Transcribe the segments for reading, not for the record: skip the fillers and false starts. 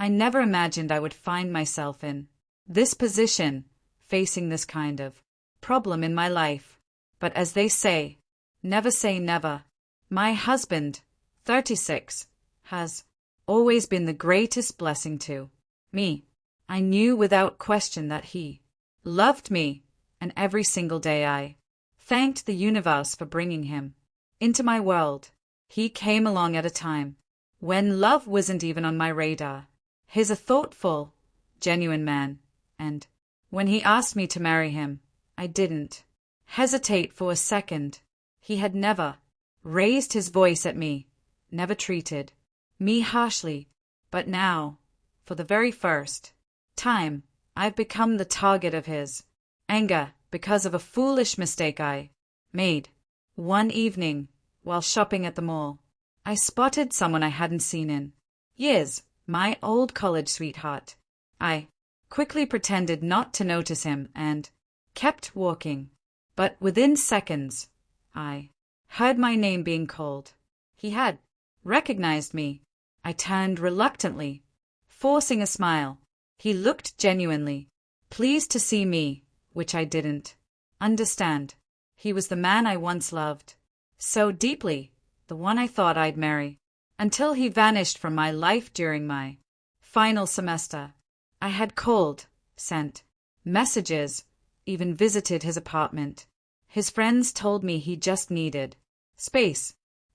I never imagined I would find myself in this position, facing this kind of problem in my life. But as they say never. My husband, 36, has always been the greatest blessing to me. I knew without question that he loved me, and every single day I thanked the universe for bringing him into my world. He came along at a time when love wasn't even on my radar. He's a thoughtful, genuine man, and when he asked me to marry him, I didn't hesitate for a second. He had never raised his voice at me, never treated me harshly, but now, for the very first time, I've become the target of his anger because of a foolish mistake I made. One evening, while shopping at the mall, I spotted someone I hadn't seen in years, my old college sweetheart. I quickly pretended not to notice him and kept walking, but within seconds, I heard my name being called. He had recognized me. I turned reluctantly, forcing a smile. He looked genuinely pleased to see me, which I didn't understand. He was the man I once loved so deeply, the one I thought I'd marry, until he vanished from my life during my final semester. I had called, sent messages, even visited his apartment. His friends told me he just needed space.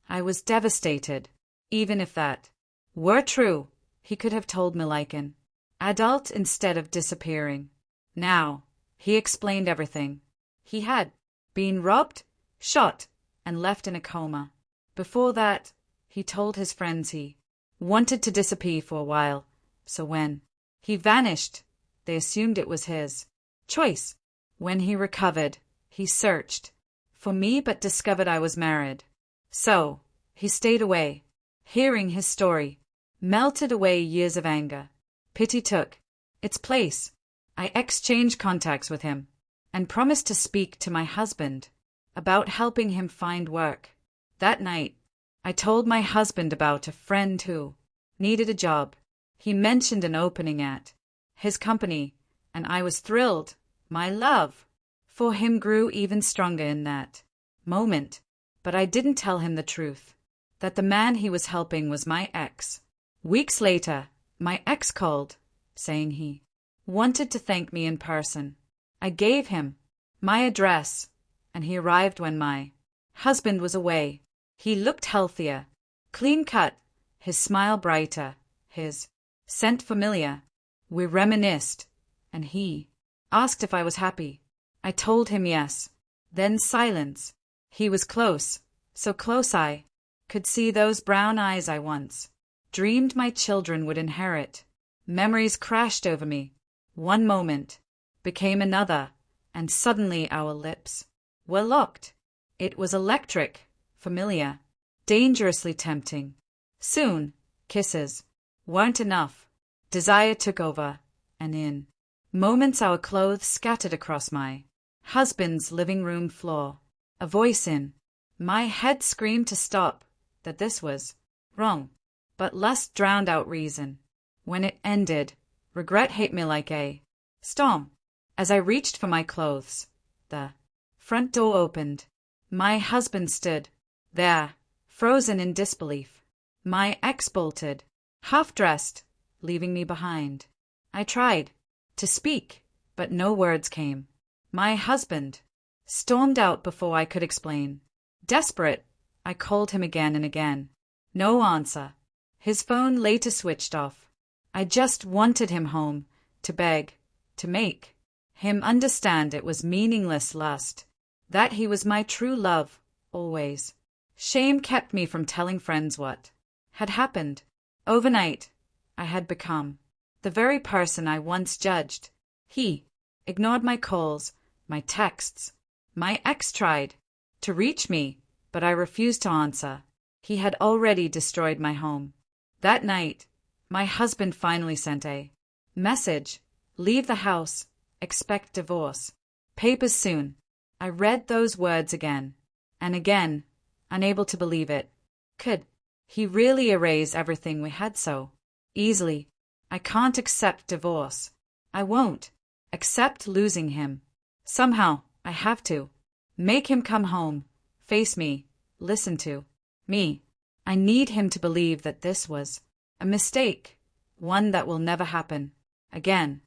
I was devastated. Even if that were true, he could have told me like an adult instead of disappearing. Now, he explained everything. He had been robbed, shot, and left in a coma. Before that, he told his friends he wanted to disappear for a while, so when he vanished, they assumed it was his choice. When he recovered, he searched for me but discovered I was married. So, he stayed away. Hearing his story melted away years of anger. Pity took its place. I exchanged contacts with him and promised to speak to my husband about helping him find work. That night, I told my husband about a friend who needed a job. He mentioned an opening at his company, and I was thrilled. My love for him grew even stronger in that moment, but I didn't tell him the truth, that the man he was helping was my ex. Weeks later, my ex called, saying he wanted to thank me in person. I gave him my address, and he arrived when my husband was away. He looked healthier, clean-cut, his smile brighter, his scent familiar. We reminisced, and he asked if I was happy. I told him yes. Then silence. He was close, so close I could see those brown eyes I once dreamed my children would inherit. Memories crashed over me. One moment became another, and suddenly our lips were locked. It was electric, familiar, dangerously tempting. Soon, kisses weren't enough. Desire took over, and in moments our clothes scattered across my husband's living room floor. A voice in my head screamed to stop, that this was wrong, but lust drowned out reason. When it ended, regret hit me like a storm. As I reached for my clothes, the front door opened. My husband stood there, frozen in disbelief. My ex bolted, half-dressed, leaving me behind. I tried to speak, but no words came. My husband stormed out before I could explain. Desperate, I called him again and again. No answer. His phone later switched off. I just wanted him home, to beg, to make him understand it was meaningless lust, that he was my true love, always. Shame kept me from telling friends what had happened. Overnight, I had become the very person I once judged. He ignored my calls, my texts. My ex tried to reach me, but I refused to answer. He had already destroyed my home. That night, my husband finally sent a message. Leave the house. Expect divorce. Papers soon. I read those words again and again, unable to believe it. Could he really erase everything we had so easily I can't accept divorce. I won't accept losing him. Somehow, I have to. Make him come home, face me, listen to me. I need him to believe that this was a mistake, one that will never happen again.